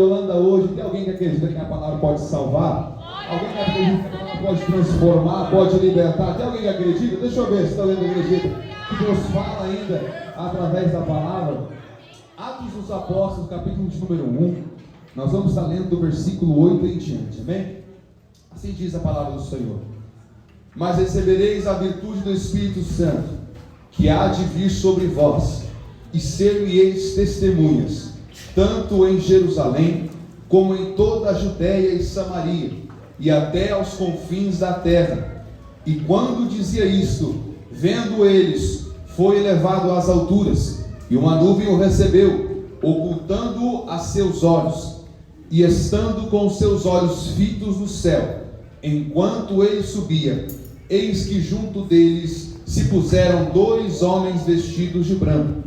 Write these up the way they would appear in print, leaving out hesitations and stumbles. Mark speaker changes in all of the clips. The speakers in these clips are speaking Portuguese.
Speaker 1: Yolanda hoje, tem alguém que acredita que a palavra pode salvar? Alguém que acredita que a palavra pode transformar, pode libertar? Tem alguém que acredita? Deixa eu ver se está lendo que acredita que Deus fala ainda através da palavra. Atos dos Apóstolos, capítulo de número 1. Nós vamos estar lendo do versículo 8 em diante, amém? Assim diz a palavra do Senhor: mas recebereis a virtude do Espírito Santo, que há de vir sobre vós, e ser-me-eis testemunhas, tanto em Jerusalém, como em toda a Judéia e Samaria, e até aos confins da terra. E quando dizia isto, vendo eles, foi levado às alturas, e uma nuvem o recebeu, ocultando-o a seus olhos, e estando com os seus olhos fitos no céu, enquanto ele subia, eis que junto deles se puseram 2 homens vestidos de branco,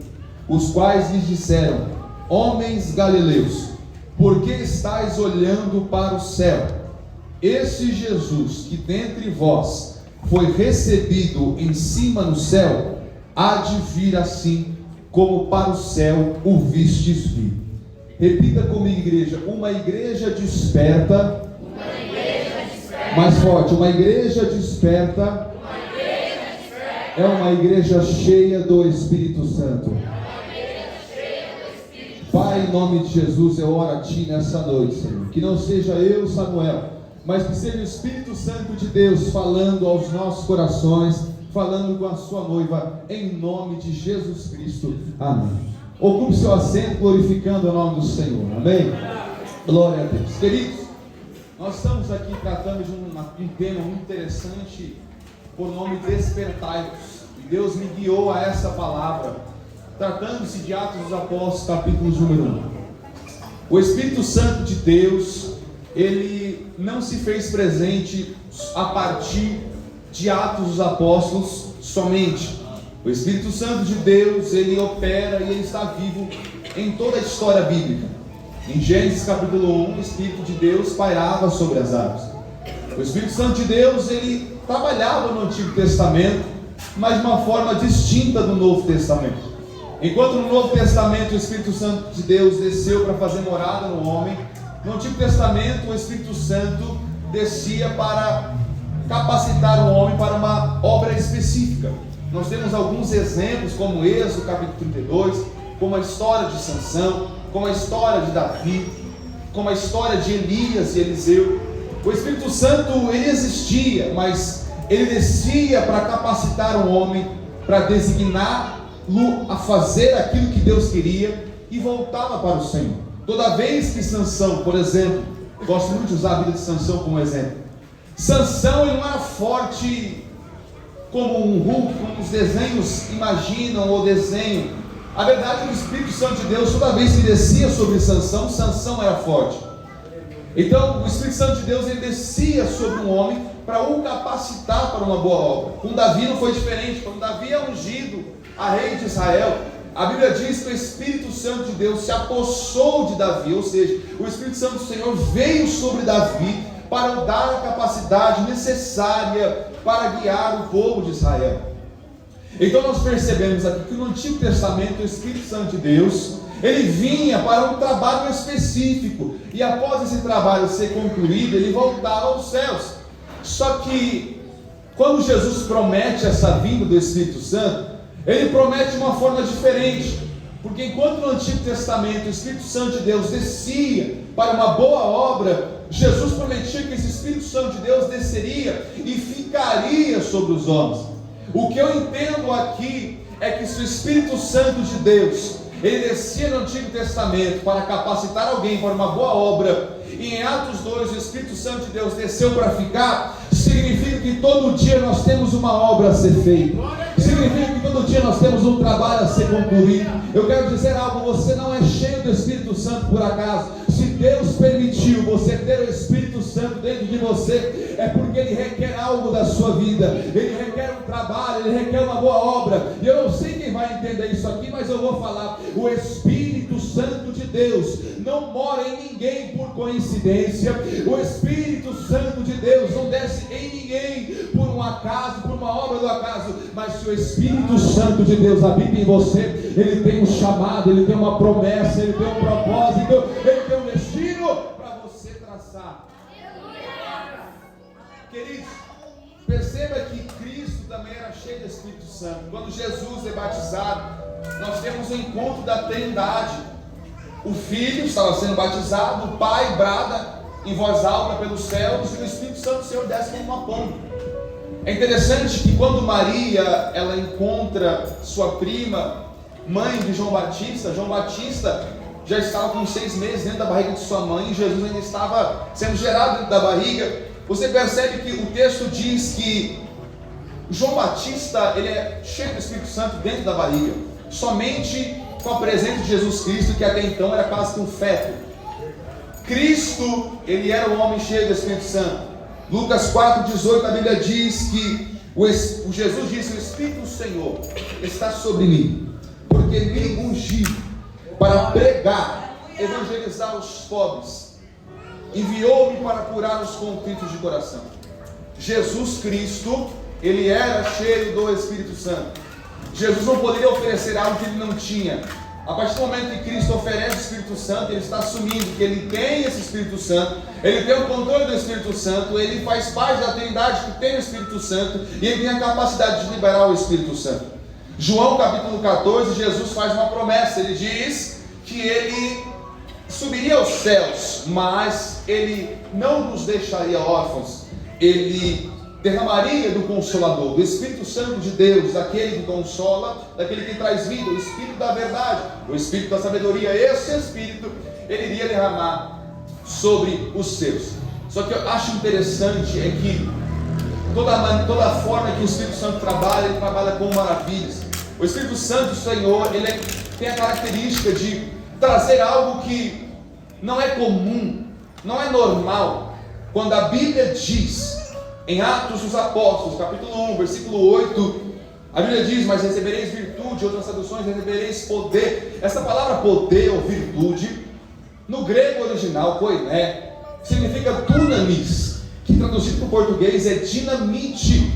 Speaker 1: os quais lhes disseram: homens galileus, por que estáis olhando para o céu? Esse Jesus que dentre vós foi recebido em cima no céu, há de vir assim como para o céu o vistes vir. Repita comigo, igreja: uma igreja desperta. Mais forte: uma igreja desperta. É uma igreja cheia do Espírito Santo. Pai, em nome de Jesus, eu oro a Ti nessa noite, Senhor, que não seja eu, Samuel, mas que seja o Espírito Santo de Deus falando aos nossos corações, falando com a sua noiva, em nome de Jesus Cristo, amém. Ocupe seu assento, glorificando o nome do Senhor, amém? Glória a Deus. Queridos, nós estamos aqui tratando de um tema muito interessante, por nome Despertai-vos, e Deus me guiou a essa palavra, tratando-se de Atos dos Apóstolos, capítulo número 1. O Espírito Santo de Deus, ele não se fez presente a partir de Atos dos Apóstolos somente. O Espírito Santo de Deus, ele opera e ele está vivo em toda a história bíblica. Em Gênesis capítulo 1, o Espírito de Deus pairava sobre as águas. O Espírito Santo de Deus, ele trabalhava no Antigo Testamento, mas de uma forma distinta do Novo Testamento. Enquanto no Novo Testamento o Espírito Santo de Deus desceu para fazer morada no homem, no Antigo Testamento o Espírito Santo descia para capacitar o homem para uma obra específica. Nós temos alguns exemplos, como Êxodo capítulo 32, como a história de Sansão, como a história de Davi, como a história de Elias e Eliseu. O Espírito Santo, ele existia, mas ele descia para capacitar o homem, para designá-lo a fazer aquilo que Deus queria, e voltava para o Senhor. Toda vez que Sansão, por exemplo, eu gosto muito de usar a vida de Sansão como exemplo. Sansão, ele não era forte como um Hulk, como os desenhos imaginam ou desenham. A verdade é que o Espírito Santo de Deus, toda vez que descia sobre Sansão, Sansão era forte. Então o Espírito Santo de Deus, ele descia sobre um homem para o capacitar para uma boa obra. Com Davi não foi diferente. Quando Davi é ungido a rei de Israel, a Bíblia diz que o Espírito Santo de Deus se apossou de Davi, ou seja, o Espírito Santo do Senhor veio sobre Davi para dar a capacidade necessária para guiar o povo de Israel. Então nós percebemos aqui que no Antigo Testamento o Espírito Santo de Deus, ele vinha para um trabalho específico, e após esse trabalho ser concluído, ele voltava aos céus. Só que quando Jesus promete essa vinda do Espírito Santo, ele promete de uma forma diferente, porque enquanto no Antigo Testamento o Espírito Santo de Deus descia para uma boa obra, Jesus prometia que esse Espírito Santo de Deus desceria e ficaria sobre os homens. O que eu entendo aqui é que se o Espírito Santo de Deus, ele descia no Antigo Testamento para capacitar alguém para uma boa obra, e em Atos 2 o Espírito Santo de Deus desceu para ficar, significa que todo dia nós temos uma obra a ser feita, significa que todo dia nós temos um trabalho a ser concluído. Eu quero dizer algo: você não é cheio do Espírito Santo por acaso. Se Deus permitiu você ter o Espírito Santo dentro de você, é porque Ele requer algo da sua vida, Ele requer um trabalho, Ele requer uma boa obra. E eu não sei quem vai entender isso aqui, mas eu vou falar. O Espírito Santo de Deus não mora em ninguém por coincidência. O Espírito Santo de Deus não desce em ninguém por um acaso, por uma obra do acaso. Mas se o Espírito Santo de Deus habita em você, ele tem um chamado, ele tem uma promessa, ele tem um propósito, ele tem um destino. abraçar. Queridos, perceba que Cristo também era cheio do Espírito Santo. Quando Jesus é batizado, nós temos o encontro da Trindade. O Filho estava sendo batizado, o Pai brada em voz alta pelos céus e o Espírito Santo do Senhor desce como uma pomba. É interessante que quando Maria ela encontra sua prima, mãe de João Batista já estava com 6 meses dentro da barriga de sua mãe e Jesus ainda estava sendo gerado dentro da barriga. Você percebe que o texto diz que João Batista ele é cheio do Espírito Santo dentro da barriga, somente com a presença de Jesus Cristo, que até então era quase que um feto. Cristo, ele era um homem cheio do Espírito Santo. Lucas 4,18, a Bíblia diz que Jesus disse: o Espírito do Senhor está sobre mim, porque me ungiu para pregar, evangelizar os pobres, enviou-me para curar os contritos de coração. Jesus Cristo, ele era cheio do Espírito Santo. Jesus não poderia oferecer algo que ele não tinha. A partir do momento que Cristo oferece o Espírito Santo, ele está assumindo que ele tem esse Espírito Santo, ele tem o controle do Espírito Santo, ele faz parte da Trindade que tem o Espírito Santo, e ele tem a capacidade de liberar o Espírito Santo. João capítulo 14, Jesus faz uma promessa, ele diz que ele subiria aos céus, mas ele não nos deixaria órfãos, ele derramaria do Consolador, do Espírito Santo de Deus, daquele que consola, daquele que traz vida, o Espírito da verdade, o Espírito da sabedoria. Esse Espírito ele iria derramar sobre os seus. Só que eu acho interessante é que toda a forma que o Espírito Santo trabalha, ele trabalha com maravilhas. O Espírito Santo do Senhor, ele tem a característica de trazer algo que não é comum, não é normal. Quando a Bíblia diz em Atos dos Apóstolos, capítulo 1, versículo 8, a Bíblia diz: mas recebereis virtude, outras traduções, recebereis poder. Essa palavra poder ou virtude, no grego original, koiné, significa dunamis, que traduzido para o português é dinamite.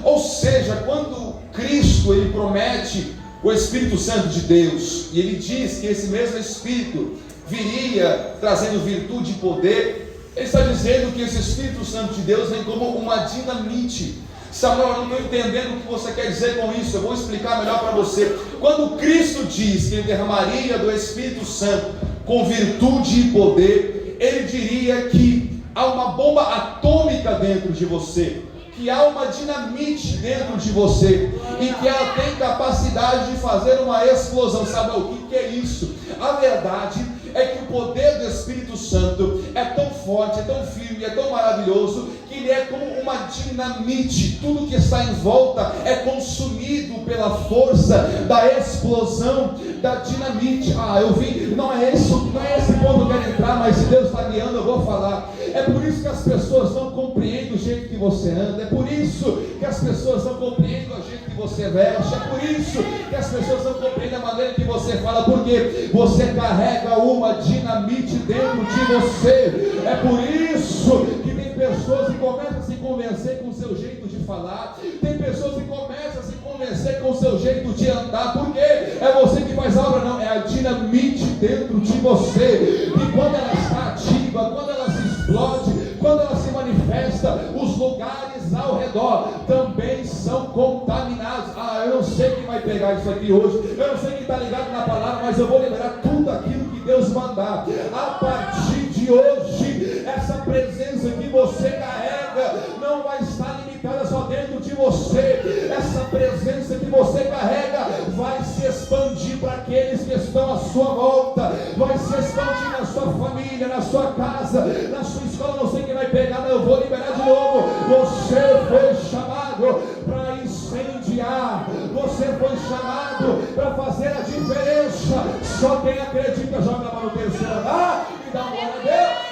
Speaker 1: Ou seja, quando Cristo ele promete o Espírito Santo de Deus, e ele diz que esse mesmo Espírito viria trazendo virtude e poder, ele está dizendo que esse Espírito Santo de Deus vem como uma dinamite. Samuel, eu não estou entendendo o que você quer dizer com isso, eu vou explicar melhor para você. Quando Cristo diz que ele derramaria do Espírito Santo com virtude e poder, ele diria que há uma bomba atômica dentro de você, que há uma dinamite dentro de você, e que ela tem capacidade de fazer uma explosão. Sabe o que é isso? A verdade é que o poder do Espírito Santo é tão forte, é tão firme, é tão maravilhoso, que ele é como uma dinamite. Tudo que está em volta é consumido pela força da explosão da dinamite. Eu vi, não é esse ponto que eu quero entrar, mas se Deus está guiando eu vou falar. É por isso que as pessoas não compreendem o jeito que você anda, é por isso que as pessoas não compreendem o jeito que você veste, é por isso que as pessoas não compreendem a maneira que você fala, porque você carrega uma dinamite dentro de você. É por isso que tem pessoas que começam a se convencer com o seu jeito de falar, tem pessoas que começam a se convencer com o seu jeito de andar, porque é você que faz a obra, não, é a dinamite dentro de você, e quando ela está ativa, quando ela se explode, quando ela se manifesta, os lugares ao redor também são contaminados. Eu não sei quem vai pegar isso aqui hoje, eu não sei quem está ligado na palavra, mas eu vou liberar tudo aquilo que Deus mandar. A partir de hoje, essa presença que você carrega não vai estar limitada só dentro de você. Essa presença que você carrega vai se expandir para aqueles que estão à sua volta, vai se expandir na sua família, na sua casa, na sua escola. Não sei quem vai pegar, mas eu vou liberar de novo. Você foi chamado para incendiar, você foi chamado para fazer a diferença. Só quem acredita joga a mão no terceiro andar e dá uma glória a Deus.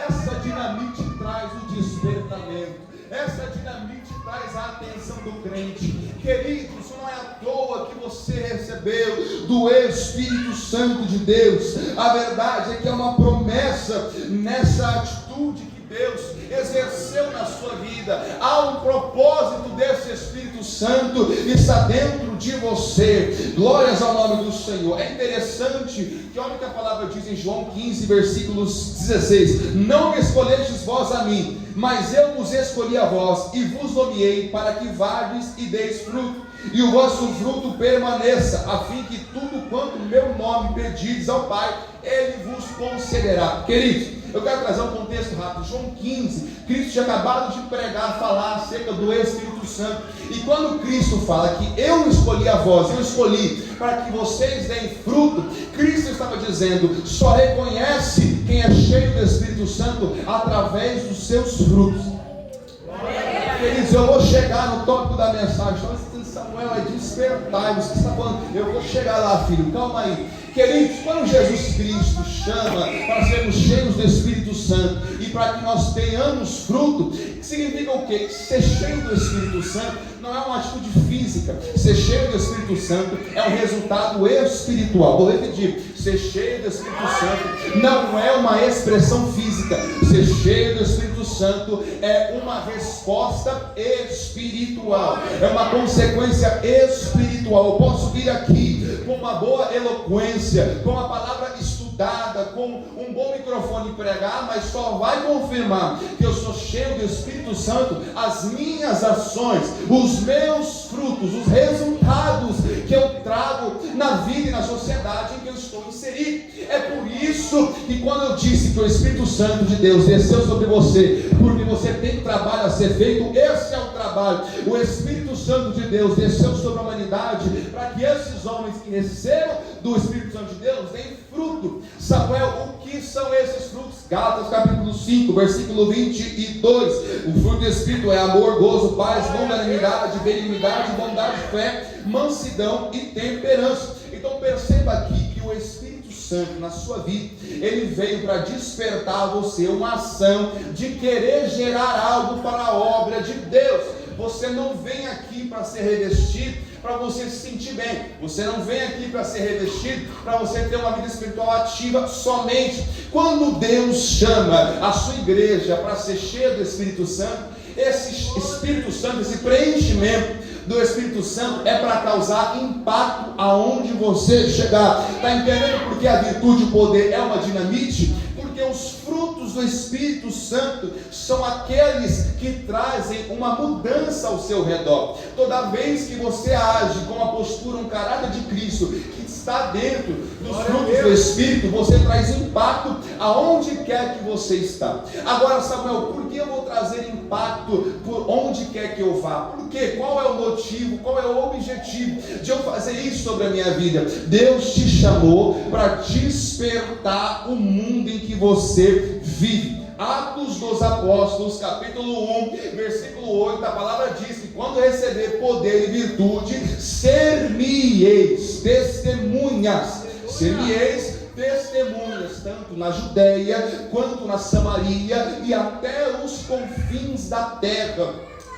Speaker 1: Essa dinamite traz o despertamento, essa dinamite traz a atenção do crente. Queridos, não é à toa que você recebeu do Espírito Santo de Deus. A verdade é que é uma promessa nessa atitude que Deus exerceu na sua vida. Há um propósito desse Espírito Santo está dentro de você. Glórias ao nome do Senhor. É interessante que olha o que a palavra diz em João 15, versículos 16: não me escolhestes vós a mim, mas eu vos escolhi a vós e vos nomeei para que vades e deis fruto, e o vosso fruto permaneça, a fim que tudo quanto meu nome pedirdes ao Pai, Ele vos concederá. Queridos, eu quero trazer um contexto rápido. João 15, Cristo tinha acabado de pregar, falar acerca do Espírito Santo. E quando Cristo fala que eu escolhi a vós, eu escolhi para que vocês deem fruto, Cristo estava dizendo: só reconhece quem é cheio do Espírito Santo através dos seus frutos. Queridos, eu vou chegar no tópico da mensagem. Então, Samuel, é despertai-vos. Que está falando? Eu vou chegar lá, filho, calma aí. Queridos, quando Jesus Cristo chama para sermos cheios do Espírito Santo e para que nós tenhamos fruto, significa o quê? Ser cheio do Espírito Santo não é uma atitude física. Ser cheio do Espírito Santo é um resultado espiritual. Vou repetir: ser cheio do Espírito Santo não é uma expressão física. Ser cheio do Espírito Santo é uma resposta espiritual, é uma consequência espiritual. Eu posso vir aqui com uma boa eloquência, com uma palavra estudada, com um bom microfone pregar, mas só vai confirmar que eu sou cheio do Espírito Santo as minhas ações, os meus frutos, os resultados que eu trago na vida e na sociedade em que eu estou inserido. É por isso que quando eu disse que o Espírito Santo de Deus desceu sobre você, porque você tem trabalho a ser feito, esse é o trabalho. O Espírito Santo de Deus desceu sobre a humanidade para que esses homens que receberam do Espírito Santo de Deus deem fruto. Samuel, o que são esses frutos? Gálatas capítulo 5, versículo 22. O fruto do Espírito é amor, gozo, paz, longanimidade, benignidade, bondade, fé, mansidão e temperança. Então perceba aqui que o Espírito Santo na sua vida, ele veio para despertar você uma ação de querer gerar algo para a obra de Deus. Você não vem aqui para ser revestido para você se sentir bem. Você não vem aqui para ser revestido para você ter uma vida espiritual ativa somente. Quando Deus chama a sua igreja para ser cheia do Espírito Santo, esse Espírito Santo, esse preenchimento do Espírito Santo é para causar impacto aonde você chegar. Está entendendo porque a virtude e o poder é uma dinamite? Porque os frutos do Espírito Santo são aqueles que trazem uma mudança ao seu redor. Toda vez que você age com a postura, um caráter de Cristo que está dentro dos frutos do Espírito, você traz impacto aonde quer que você está. Agora, Samuel, por que eu vou trazer impacto por onde quer que eu vá? Por quê? Qual é o motivo? Qual é o objetivo de eu fazer isso sobre a minha vida? Deus te chamou para despertar o mundo em que você vive. Atos dos Apóstolos, capítulo 1, versículo 8, a palavra diz que quando receber poder e virtude, ser-me-eis testemunhas, tanto na Judéia, quanto na Samaria, e até os confins da terra.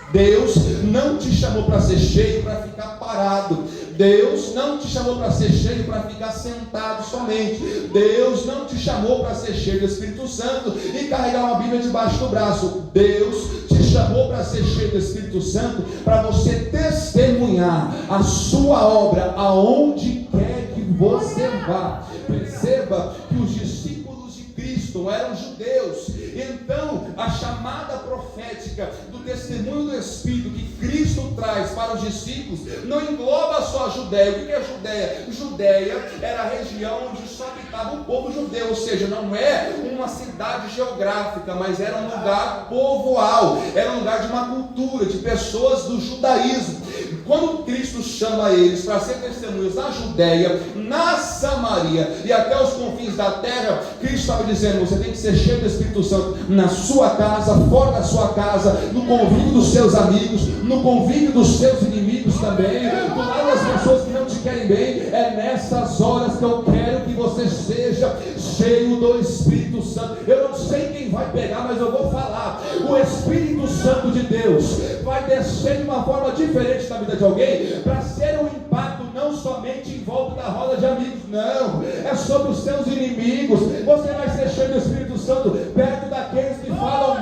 Speaker 1: Deus não te chamou para ser cheio para ficar parado. Deus não te chamou para ser cheio para ficar sentado somente. Deus não te chamou para ser cheio do Espírito Santo e carregar uma Bíblia debaixo do braço. Deus te chamou para ser cheio do Espírito Santo para você testemunhar a sua obra aonde quer que você vá. Perceba que os discípulos de Cristo eram judeus. Então a chamada profética do testemunho do Espírito que Cristo traz para os discípulos não engloba só a Judéia. O que é Judéia? Judéia era a região onde só habitava o povo judeu, ou seja, não é uma cidade geográfica, mas era um lugar povoal, era um lugar de uma cultura, de pessoas do judaísmo. Quando Cristo chama eles para ser testemunhas na Judéia, na Samaria e até os confins da terra, Cristo estava dizendo: você tem que ser cheio do Espírito Santo na sua casa, fora da sua casa, no convívio dos seus amigos, no convívio dos seus inimigos também, do lado das pessoas que não te querem bem. É nessas horas que eu quero que você seja cheio do Espírito Santo. Eu não sei quem vai pegar, mas eu vou falar. O Espírito Santo de Deus vai descer de uma forma diferente na vida de alguém, para ser um impacto não somente em volta da roda de amigos, não, é sobre os seus inimigos. Você vai ser cheio do Espírito Santo perto daqueles que falam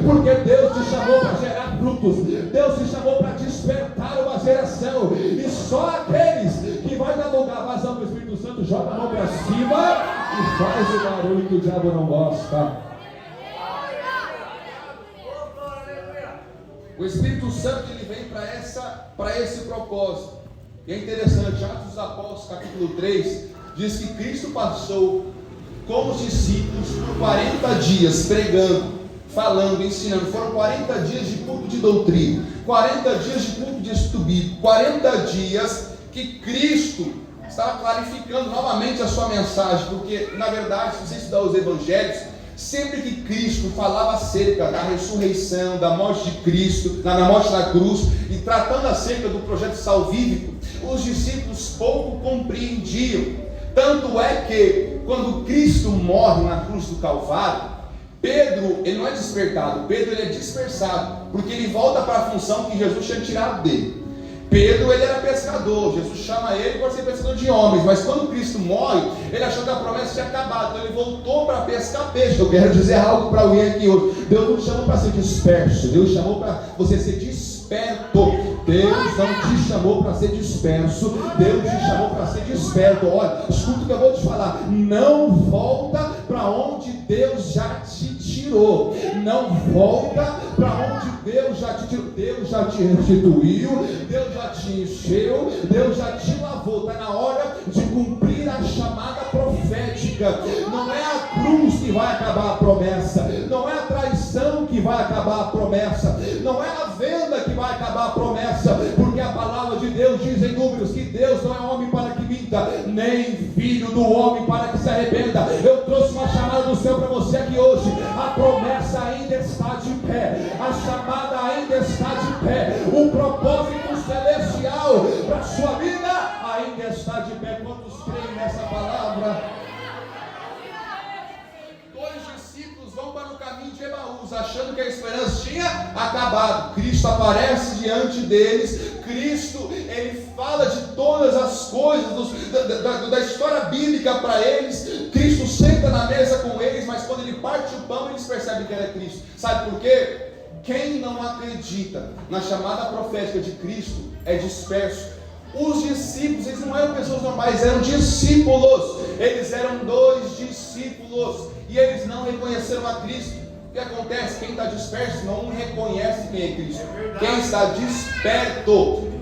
Speaker 1: porque Deus te chamou para gerar frutos, Deus te chamou para despertar uma geração, e só aqueles que vai dar lugar, vazão para o Espírito Santo, joga a mão para cima e faz o barulho que o diabo não gosta. O Espírito Santo, ele vem para esse propósito. E é interessante, Atos dos Apóstolos, capítulo 3, diz que Cristo passou com os discípulos por 40 dias pregando, falando, ensinando. Foram 40 dias de culto de doutrina, 40 dias de culto de estudo bíblico, 40 dias que Cristo estava clarificando novamente a sua mensagem, porque na verdade, se você estudar os evangelhos, sempre que Cristo falava acerca da ressurreição, da morte de Cristo, na morte da cruz, e tratando acerca do projeto salvífico, os discípulos pouco compreendiam. Tanto é que, quando Cristo morre na cruz do Calvário, Pedro, ele não é despertado, Pedro ele é dispersado, porque ele volta para a função que Jesus tinha tirado dele. Pedro, ele era pescador, Jesus chama ele para ser pescador de homens, mas quando Cristo morre, ele achou que a promessa tinha acabado, então ele voltou para pescar peixe. Eu quero dizer algo para alguém aqui hoje: Deus não te chamou para ser disperso, Deus chamou para você ser desperto. Deus não te chamou para ser disperso, Deus te chamou para ser desperto. Olha, escuta o que eu vou te falar: não volta para onde Deus já te tirou, não volta para onde Deus já te tirou. Deus já te restituiu, Deus já te encheu, Deus já te lavou. Está na hora de cumprir a chamada profética. Não é a cruz que vai acabar a promessa, não é a traição que vai acabar a promessa, não é a venda que vai acabar a promessa, porque a palavra de Deus diz em Números que Deus não é homem para que minta, nem filho do homem para que se arrependa. Eu trouxe uma chamada do céu para você aqui hoje. A promessa ainda está de pé, a chamada ainda está de pé, o propósito celestial para a sua vida ainda está de pé. Quantos creem nessa palavra? Dois discípulos vão para o caminho de Emaús, achando que a esperança tinha acabado. Cristo aparece diante deles. Cristo, ele fala de todas as coisas da história bíblica para eles. Cristo senta na mesa com eles, mas quando ele parte o pão, eles percebem que era Cristo. Sabe por quê? Quem não acredita na chamada profética de Cristo é disperso. Os discípulos, eles não eram pessoas normais, eram discípulos. Eles eram dois discípulos e eles não reconheceram a Cristo. O que acontece? Quem está disperso não reconhece quem é Cristo. Quem está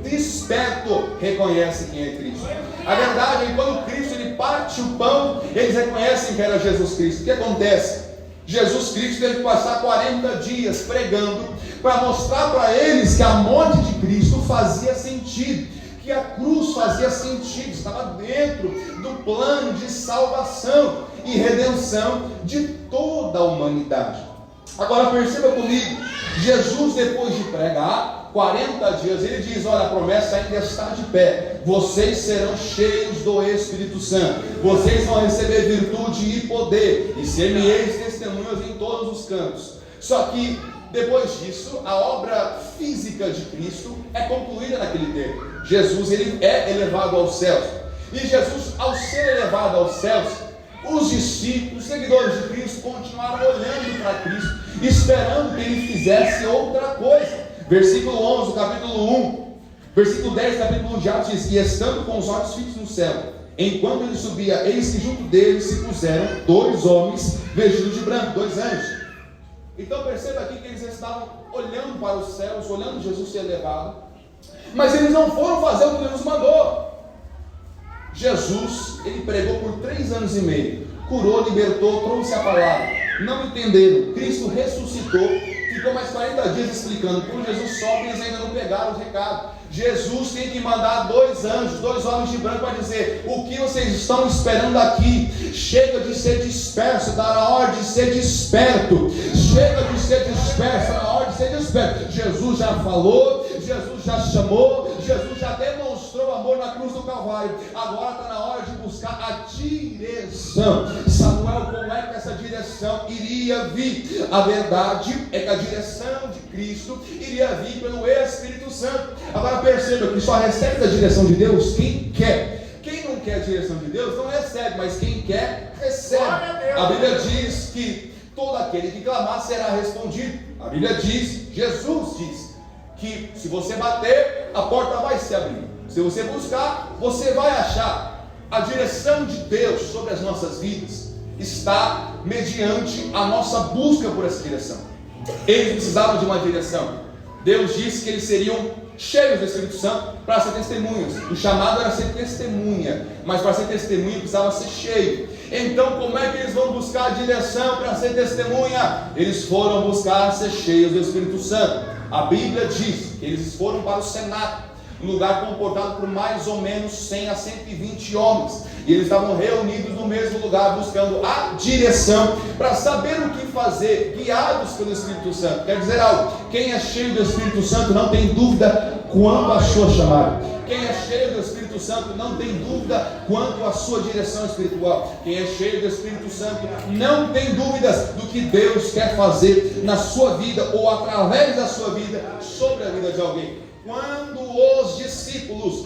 Speaker 1: desperto, reconhece quem é Cristo. A verdade é que quando Cristo ele parte o pão, eles reconhecem que era Jesus Cristo. O que acontece? Jesus Cristo teve que passar 40 dias pregando para mostrar para eles que a morte de Cristo fazia sentido, que a cruz fazia sentido, estava dentro do plano de salvação e redenção de toda a humanidade. Agora perceba comigo, Jesus, depois de pregar 40 dias, ele diz: olha, a promessa ainda está de pé, vocês serão cheios do Espírito Santo, vocês vão receber virtude e poder, e ser-me-eis testemunhas em todos os cantos. Só que depois disso, a obra física de Cristo é concluída naquele tempo. Jesus, ele é elevado aos céus, e Jesus, ao ser elevado aos céus, os discípulos, os seguidores de Cristo, continuaram olhando para Cristo, esperando que ele fizesse outra coisa. Versículo 11, capítulo 1, versículo 10, capítulo 1 de Atos diz: e estando com os olhos fixos no céu, enquanto ele subia, eis que junto dele se puseram dois homens vestidos de branco, dois anjos. Então perceba aqui que eles estavam olhando para os céus, olhando Jesus ser elevado, mas eles não foram fazer o que Deus mandou. Jesus, ele pregou por 3 anos e meio, curou, libertou, trouxe a palavra. Não entenderam. Cristo ressuscitou, ficou mais 40 dias explicando. Quando Jesus sobe, eles ainda não pegaram o recado. Jesus tem que mandar 2 anjos, 2 homens de branco, para dizer: o que vocês estão esperando aqui? Chega de ser disperso, está na hora de ser desperto. Chega de ser disperso, está na hora de ser desperto. Jesus já falou, Jesus já chamou, Jesus já demonstrou amor na cruz do Calvário. Agora está na hora de buscar a direção. Samuel, como é que essa direção iria vir? A verdade é que a direção de Cristo iria vir pelo Espírito Santo. Agora perceba que só recebe a direção de Deus quem quer. Quem não quer a direção de Deus não recebe, mas quem quer, recebe. A Bíblia diz que todo aquele que clamar será respondido.
Speaker 2: A Bíblia diz, Jesus diz, que se você bater, a porta vai se abrir. Se você buscar, você vai achar. A direção de Deus sobre as nossas vidas está mediante a nossa busca por essa direção. Eles precisavam de uma direção. Deus disse que eles seriam cheios do Espírito Santo para ser testemunhas. O chamado era ser testemunha, mas para ser testemunha precisava ser cheio. Então como é que eles vão buscar a direção para ser testemunha? Eles foram buscar ser cheios do Espírito Santo. A Bíblia diz que eles foram para o Cenáculo, um lugar comportado por mais ou menos 100 a 120 homens, e eles estavam reunidos no mesmo lugar, buscando a direção, para saber o que fazer, guiados pelo Espírito Santo. Quer dizer algo, quem é cheio do Espírito Santo não tem dúvida quanto à sua chamada. Quem é cheio do Espírito Santo não tem dúvida quanto à sua direção espiritual. Quem é cheio do Espírito Santo não tem dúvidas do que Deus quer fazer na sua vida, ou através da sua vida, sobre a vida de alguém. Quando os discípulos,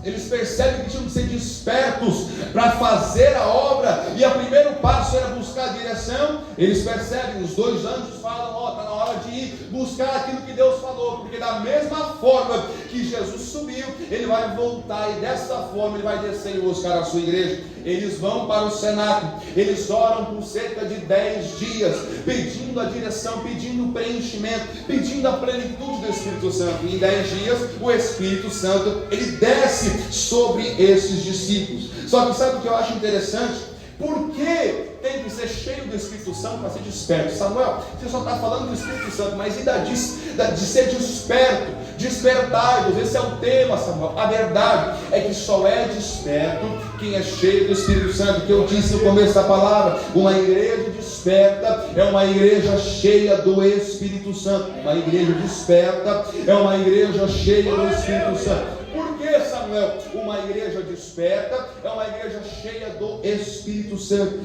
Speaker 2: eles percebem que tinham que ser despertos para fazer a obra, e o primeiro passo era buscar a direção, eles percebem, os dois anjos falam, está na hora de ir buscar aquilo que Deus falou, porque da mesma forma que Jesus subiu, ele vai voltar, e dessa forma ele vai descer e buscar a sua igreja. Eles vão para o cenáculo, eles oram por cerca de 10 dias, pedindo a direção, pedindo o preenchimento, pedindo a plenitude do Espírito Santo. E em 10 dias o Espírito Santo, ele desce sobre esses discípulos. Só que sabe o que eu acho interessante? Por que tem que ser cheio do Espírito Santo para ser desperto? Samuel, você só está falando do Espírito Santo, mas ainda diz de ser desperto, despertai-vos, esse é o tema, Samuel. A verdade é que só é desperto quem é cheio do Espírito Santo, que eu disse no começo da palavra. Uma igreja desperta é uma igreja cheia do Espírito Santo. Uma igreja desperta é uma igreja cheia do Espírito Santo. Por que, Samuel? Uma igreja desperta é uma igreja cheia do Espírito Santo.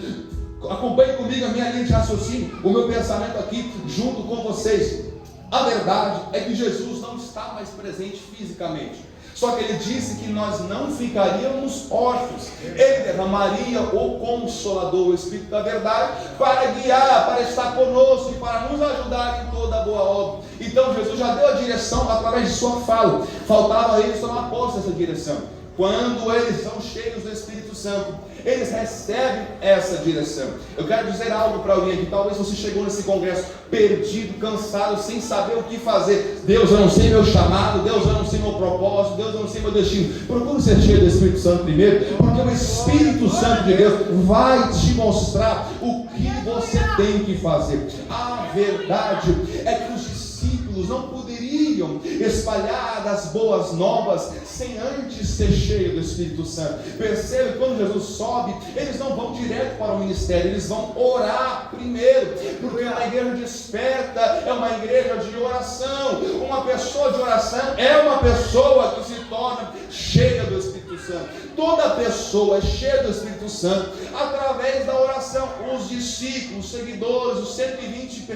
Speaker 2: Acompanhe comigo a minha linha de raciocínio, o meu pensamento aqui junto com vocês. A verdade é que Jesus não está mais presente fisicamente, só que ele disse que nós não ficaríamos órfãos. Ele derramaria o Consolador, o Espírito da verdade, para guiar, para estar conosco e para nos ajudar em toda a boa obra. Então Jesus já deu a direção através de sua fala. Faltava a eles tomar posse dessa direção. Quando eles são cheios do Espírito Santo, eles recebem essa direção. Eu quero dizer algo para alguém aqui. Talvez você chegou nesse congresso perdido, cansado, sem saber o que fazer. Deus, eu não sei meu chamado. Deus, eu não sei meu propósito. Deus, eu não sei meu destino. Procure ser cheio do Espírito Santo primeiro, porque o Espírito Santo de Deus vai te mostrar o que você tem que fazer. A verdade é que os discípulos não poderiam espalhar as boas novas sem antes ser cheio do Espírito Santo. Perceba que quando Jesus sobe, eles não vão direto para o ministério, eles vão orar primeiro, porque uma igreja desperta é uma igreja de oração. Uma pessoa de oração é uma pessoa que se torna cheia do Espírito Santo. Toda pessoa é cheia do Espírito Santo através da oração. Os discípulos, os seguidores, os 120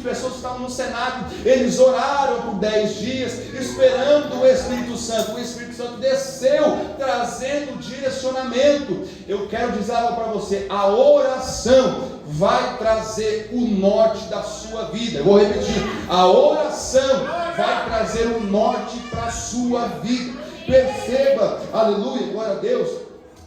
Speaker 2: pessoas que estavam no cenáculo, eles oraram por 10 dias esperando o Espírito Santo. O Espírito Santo desceu trazendo direcionamento. Eu quero dizer algo para você: a oração vai trazer o norte da sua vida. Eu vou repetir: a oração vai trazer o norte para a sua vida. Perceba, aleluia, glória a Deus,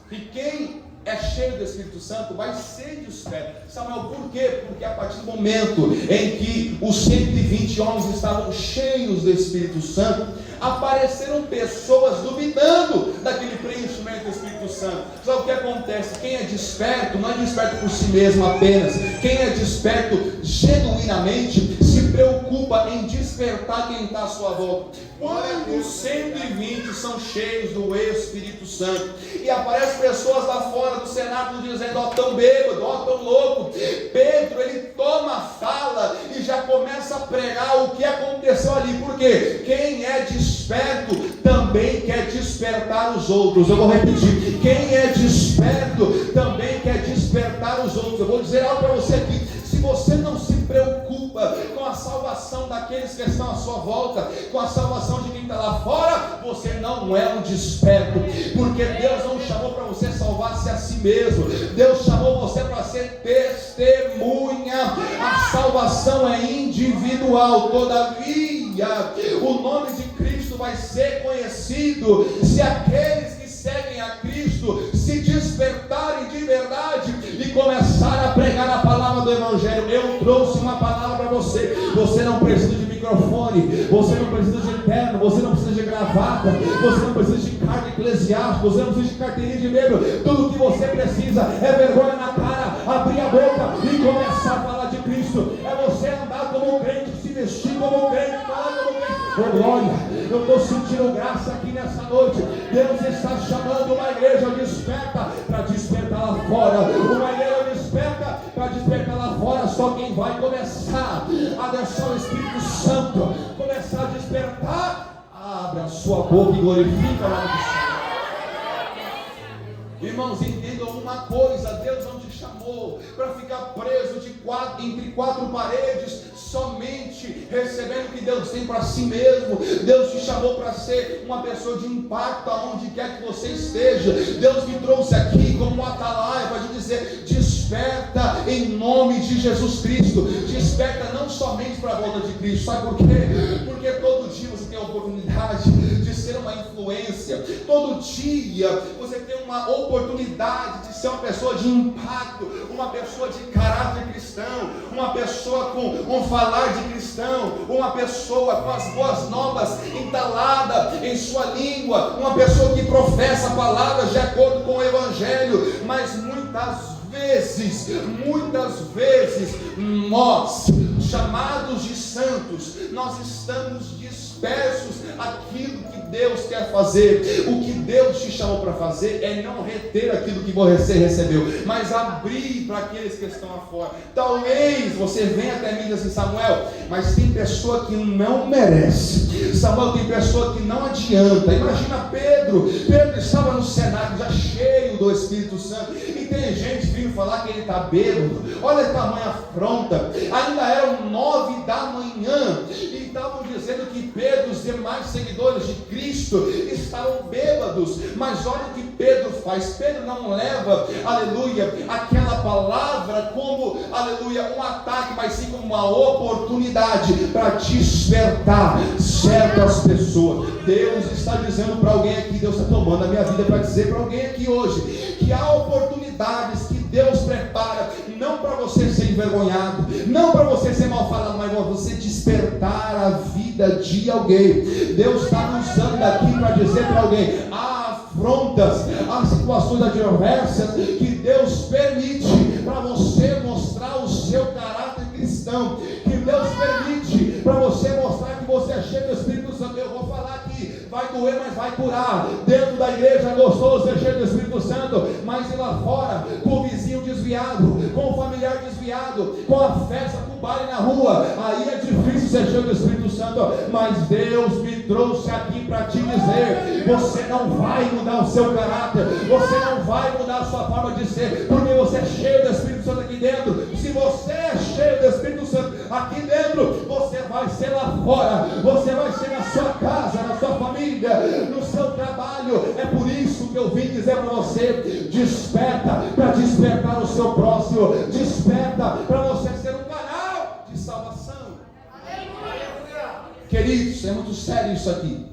Speaker 2: que quem é cheio do Espírito Santo vai ser desperto. Samuel, por quê? Porque a partir do momento em que os 120 homens estavam cheios do Espírito Santo, apareceram pessoas duvidando daquele preenchimento do Espírito Santo. Sabe o que acontece? Quem é desperto não é desperto por si mesmo apenas. Quem é desperto genuinamente se preocupa em despertar quem está à sua volta. Quando os 120 são cheios do Espírito Santo e aparecem pessoas lá fora do cenáculo dizendo: ó, tão bêbado, ó, tão louco, Pedro, ele toma a fala e já começa a pregar o que aconteceu ali. Porque quem é desperto também quer despertar os outros. Eu vou repetir: quem é desperto também quer despertar os outros. Eu vou dizer algo para você aqui: se você não se preocupa com a salvação salvação daqueles que estão à sua volta, com a salvação de quem está lá fora, você não é um desperto, porque Deus não chamou para você salvar-se a si mesmo, Deus chamou você para ser testemunha. A salvação é individual, todavia o nome de Cristo vai ser conhecido se aqueles que seguem a Cristo se despertarem de verdade e começar a pregar a palavra do Evangelho. Eu trouxe uma palavra para você. Você não precisa de microfone, você não precisa de terno, você não precisa de gravata, você não precisa de carta eclesiástica, você não precisa de carteirinha de membro. Tudo que você precisa é vergonha na cara, abrir a boca e começar a falar de Cristo. É você andar como um crente, se vestir como um crente, falar como um crente. Oh, glória, eu estou sentindo graça aqui nessa noite. Deus está chamando uma igreja desperta para despertar lá fora. Uma igreja desperta para despertar lá fora. Só quem vai começar a deixar o Espírito Santo começar a despertar, abre a sua boca e glorifica o nome do Senhor. Irmãos, entendam uma coisa: Deus não te chamou para ficar preso entre quatro paredes, somente recebendo o que Deus tem para si mesmo. Deus te chamou para ser uma pessoa de impacto aonde quer que você esteja. Deus me trouxe aqui como um atalaia para te dizer: desperta em nome de Jesus Cristo. Desperta não somente para a volta de Cristo. Sabe por quê? Porque todo dia você tem a oportunidade de ser uma influência. Todo dia você tem uma oportunidade de ser uma pessoa de impacto, uma pessoa de caráter cristão, uma pessoa com um falar de cristão, uma pessoa com as boas novas entalada em sua língua, uma pessoa que professa palavras de acordo com o Evangelho. Mas muitas vezes nós, chamados de santos, nós estamos dispersos aquilo que Deus quer fazer. O que Deus te chamou para fazer é não reter aquilo que você recebeu, mas abrir para aqueles que estão lá fora. Talvez você venha até mim e diga assim: Samuel, mas tem pessoa que não merece. Samuel, tem pessoa que não adianta. Imagina Pedro estava no cenário já cheio do Espírito Santo, e tem gente vindo falar que ele está bêbado. Olha a tamanha afronta. Ainda eram 9 da manhã e estavam dizendo que Pedro e os demais seguidores de Cristo estavam bêbados. Mas olha o que Pedro faz. Pedro não leva, aleluia, aquela palavra como, aleluia, um ataque, mas sim como uma oportunidade para despertar certas pessoas. Deus está dizendo para alguém aqui, Deus está tomando a minha vida para dizer para alguém aqui hoje, que há oportunidades que Deus prepara, não para você ser envergonhado, não para você ser mal falado, mas para você despertar a vida de alguém. Deus está nos usando aqui para dizer para alguém: há afrontas, há situações adversas que Deus permite para você mostrar o seu caráter cristão, que Deus permite para você mostrar que você é cheio do Espírito Santo. Eu vou falar aqui, vai doer, mas vai curar. Dentro da igreja é gostoso ser cheio do Espírito Santo, mas ir lá fora, com o vizinho desviado, com o familiar desviado, com a festa, com o baile na rua, aí é difícil ser cheio do Espírito Santo. Mas Deus me trouxe aqui para te dizer: você não vai mudar o seu caráter, você não vai mudar a sua forma de ser, porque você é cheio do Espírito Santo aqui dentro. Se você é cheio do Espírito Santo aqui dentro, você vai ser lá fora, você vai ser na sua casa, na sua família, no seu trabalho. É por isso que eu vim dizer para você: desperta para despertar o seu próximo, desperta para você ser um canal de salvação. Queridos, é muito sério isso aqui.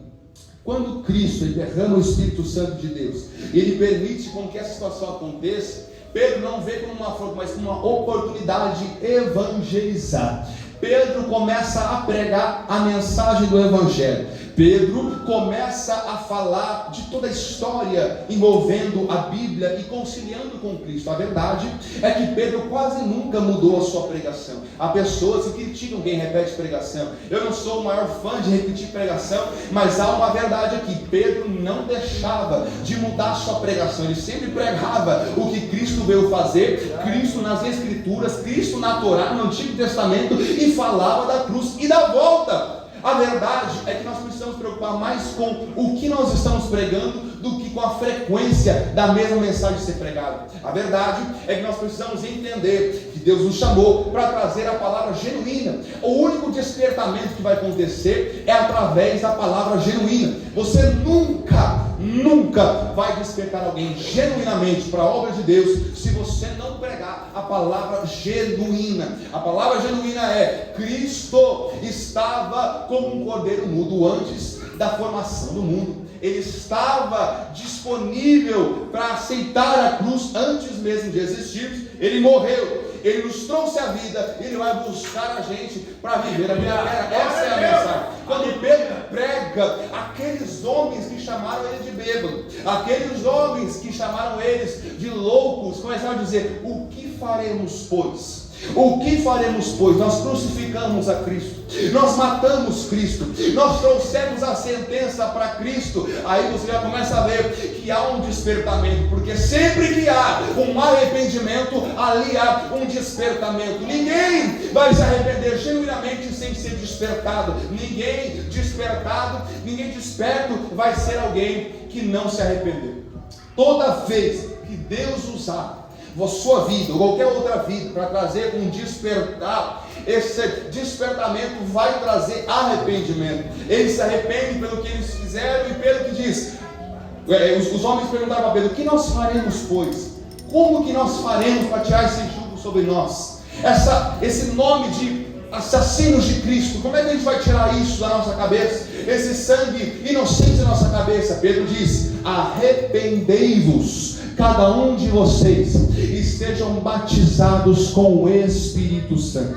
Speaker 2: Quando Cristo derrama o Espírito Santo de Deus, Ele permite com que essa situação aconteça, Pedro não vê como uma afronta, mas como uma oportunidade de evangelizar. Pedro começa a pregar a mensagem do Evangelho. Pedro começa a falar de toda a história envolvendo a Bíblia e conciliando com Cristo. A verdade é que Pedro quase nunca mudou a sua pregação. Há pessoas que criticam quem repete pregação. Eu não sou o maior fã de repetir pregação, mas há uma verdade aqui: Pedro não deixava de mudar a sua pregação. Ele sempre pregava o que Cristo veio fazer, Cristo nas Escrituras, Cristo na Torá, no Antigo Testamento, e falava da cruz e da volta. A verdade é que nós precisamos preocupar mais com o que nós estamos pregando do que com a frequência da mesma mensagem ser pregada. A verdade é que nós precisamos entender que Deus nos chamou para trazer a palavra genuína. O único despertamento que vai acontecer é através da palavra genuína. Você nunca vai despertar alguém genuinamente para a obra de Deus se você não pregar a palavra genuína. A palavra genuína é: Cristo estava como um cordeiro mudo antes da formação do mundo. Ele estava disponível para aceitar a cruz antes mesmo de existir. Ele morreu, Ele nos trouxe a vida, Ele vai buscar a gente para viver a vida eterna. Essa é a mensagem. Quando Pedro prega, aqueles homens que chamaram ele de bêbado, aqueles homens que chamaram eles de loucos, começaram a dizer: o que faremos, pois? O que faremos, pois? Nós crucificamos a Cristo, nós matamos Cristo, nós trouxemos a sentença para Cristo. Aí você já começa a ver que há um despertamento, porque sempre que há um arrependimento, ali há um despertamento. Ninguém vai se arrepender genuinamente sem ser despertado. Ninguém desperto vai ser alguém que não se arrependeu. Toda vez que Deus usar a sua vida ou qualquer outra vida para trazer um despertar, esse despertamento vai trazer arrependimento. Eles se arrependem pelo que eles fizeram e pelo que diz. Os homens perguntaram para Pedro: o que nós faremos, pois? Como que nós faremos para tirar esse jugo sobre nós? Esse nome de assassinos de Cristo, como é que a gente vai tirar isso da nossa cabeça? Esse sangue inocente da nossa cabeça? Pedro diz: arrependei-vos, cada um de vocês, e sejam batizados com o Espírito Santo.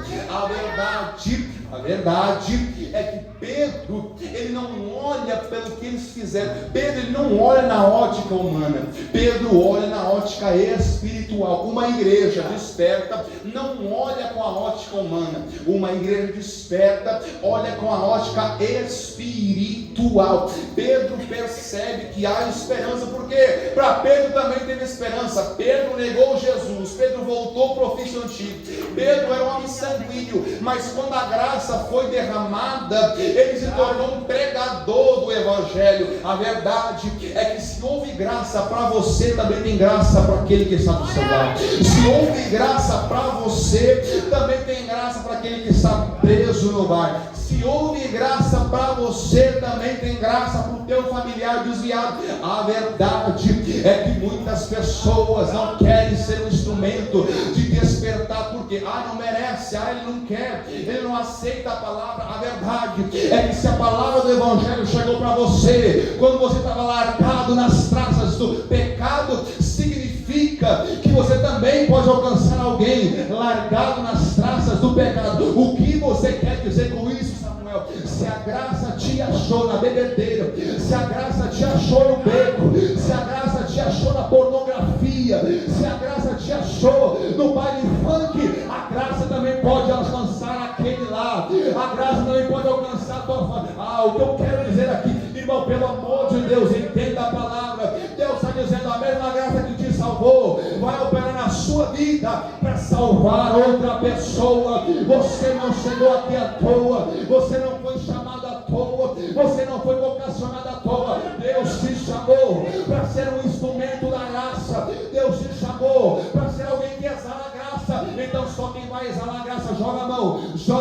Speaker 2: A verdade é que Pedro, ele não olha pelo que eles fizeram. Pedro, ele não olha na ótica humana. Pedro olha na ótica espiritual. Uma igreja desperta não olha com a ótica humana. Uma igreja desperta olha com a ótica espiritual. Pedro percebe que há esperança, porque para Pedro também teve esperança. Pedro negou Jesus, Pedro voltou para o ofício antigo. Pedro era um homem sanguíneo, mas quando a graça foi derramada, ele se tornou um pregador do Evangelho. A verdade é que se houve graça para você, também tem graça para aquele que está do seu lado. Se houve graça para você, também tem graça para aquele que está preso no bar. Se houve graça para você, também tem graça para o teu familiar desviado. A verdade é que muitas pessoas não querem ser um instrumento de despertar, porque não merece, ele não quer, ele não aceita a palavra. A verdade é que se a palavra do Evangelho chegou para você, quando você estava largado nas traças do pecado, significa que você também pode alcançar alguém largado nas traças do pecado. O que você quer dizer com isso, Samuel? Se a graça te achou na bebedeira, se a graça te achou no beco, se a graça te achou na pornografia, se a graça te achou no baile funk, a graça também pode alcançar aquele lá. A graça também pode alcançar a tua família. O que eu quero dizer aqui, irmão, pelo amor de Deus, entenda a palavra. Deus está dizendo: a mesma graça que te salvou vai operar na sua vida para salvar outra pessoa. Você não chegou aqui à toa, você não foi chamado à toa, você não foi vocacionado à toa. Deus te chamou para ser um instrumento da graça. Deus te chamou para ser alguém que exala a graça. Então só quem vai exalar a graça, joga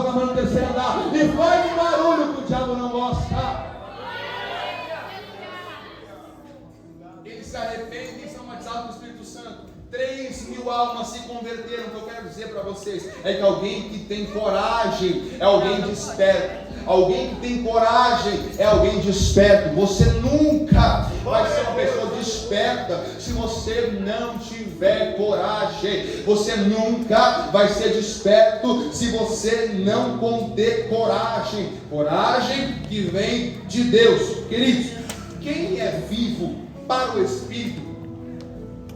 Speaker 2: a mão no terceiro andar e faz um barulho que o diabo não gosta. Eles se arrependem e são batizados no Espírito Santo. 3.000 almas se converteram. O que eu quero dizer para vocês é que alguém que tem coragem é alguém desperto. Alguém que tem coragem é alguém desperto. Você nunca vai ser uma pessoa desperta se você não tiver coragem. Você nunca vai ser desperto se você não conter coragem. Coragem que vem de Deus. Queridos, quem é vivo para o Espírito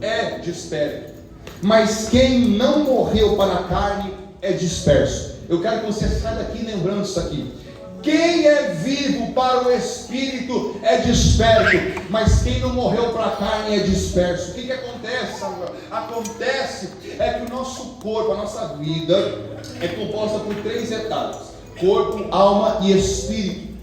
Speaker 2: é desperto, mas quem não morreu para a carne é disperso. Eu quero que você saia daqui lembrando isso aqui. Quem é vivo para o Espírito é desperto, mas quem não morreu para a carne é disperso. O que acontece, Samuel? Acontece é que o nosso corpo, a nossa vida é composta por 3 etapas. corpo, alma e espírito.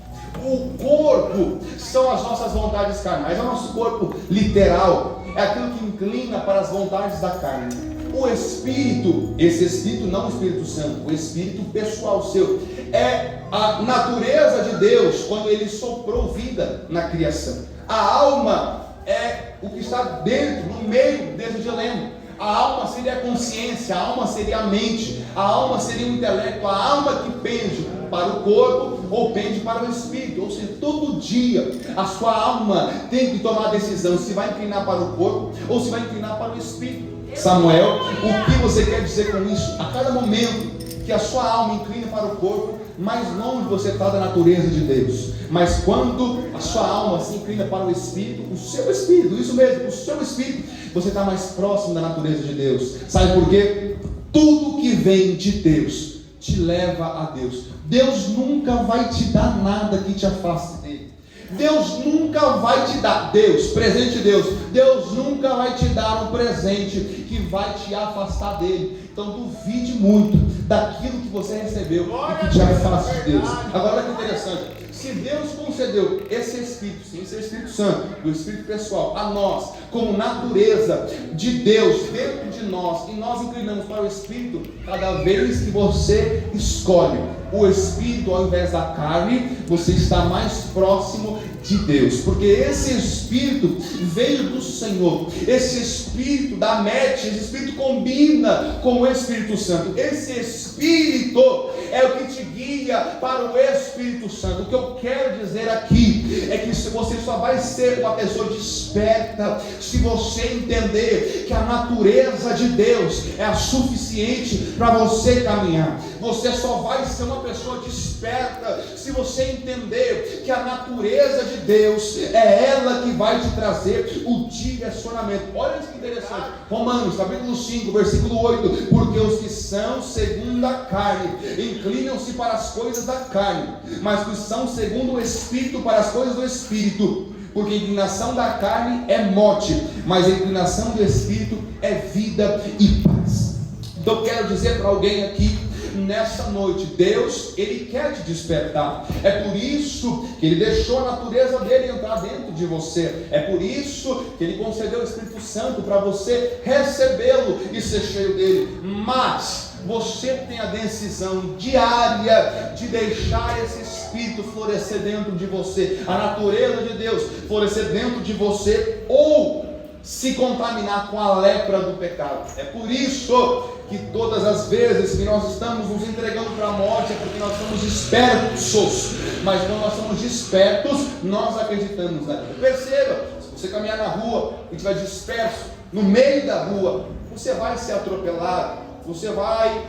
Speaker 2: O corpo são as nossas vontades carnais, é o nosso corpo literal, é aquilo que inclina para as vontades da carne. O espírito, esse espírito não o Espírito Santo, o espírito pessoal seu, é a natureza de Deus quando ele soprou vida na criação. A alma é o que está dentro, no meio desse dilema. A alma seria a consciência, a alma seria a mente, a alma seria o intelecto, a alma que pende para o corpo ou pende para o espírito. Ou seja, todo dia a sua alma tem que tomar a decisão se vai inclinar para o corpo ou se vai inclinar para o espírito. Samuel, o que você quer dizer com isso? A cada momento que a sua alma inclina para o corpo, mais longe você está da natureza de Deus. Mas quando a sua alma se inclina para o espírito, o seu espírito, isso mesmo, o seu espírito, você está mais próximo da natureza de Deus. Sabe por quê? Tudo que vem de Deus te leva a Deus. Deus nunca vai te dar nada que te afaste dele. Deus nunca vai te dar, presente de Deus, Deus nunca vai te dar um presente que vai te afastar dele. Então duvide muito daquilo que você recebeu e que te afaste de Deus. Agora olha que interessante, se Deus concedeu esse Espírito, sim, esse Espírito Santo, o Espírito pessoal, a nós, como natureza de Deus dentro de nós, e nós inclinamos para o Espírito, cada vez que você escolhe o Espírito ao invés da carne, você está mais próximo de Deus, porque esse Espírito veio do Senhor, esse Espírito da mente, esse Espírito combina com o Espírito Santo, esse Espírito é o que te guia para o Espírito Santo. O que eu quero dizer aqui é que você só vai ser uma pessoa desperta se você entender que a natureza de Deus é a suficiente para você caminhar. Você só vai ser uma pessoa desperta se você entender que a natureza de Deus é ela que vai te trazer o direcionamento. Olha que interessante, Romanos capítulo 5 versículo 8: porque os que são segundo a carne inclinam-se para as coisas da carne, mas os que são segundo o Espírito para as coisas do Espírito. Porque a inclinação da carne é morte, mas a inclinação do Espírito é vida e paz. Então eu quero dizer para alguém aqui nessa noite, Deus, Ele quer te despertar. É por isso que Ele deixou a natureza dele entrar dentro de você. É por isso que Ele concedeu o Espírito Santo para você recebê-lo e ser cheio dele. Mas você tem a decisão diária de deixar esse Espírito florescer dentro de você, a natureza de Deus florescer dentro de você, ou se contaminar com a lepra do pecado. É por isso que todas as vezes que nós estamos nos entregando para a morte, é porque nós somos espertos. Mas quando nós somos despertos, nós acreditamos na vida. Perceba, se você caminhar na rua e estiver disperso no meio da rua, você vai ser atropelado, você vai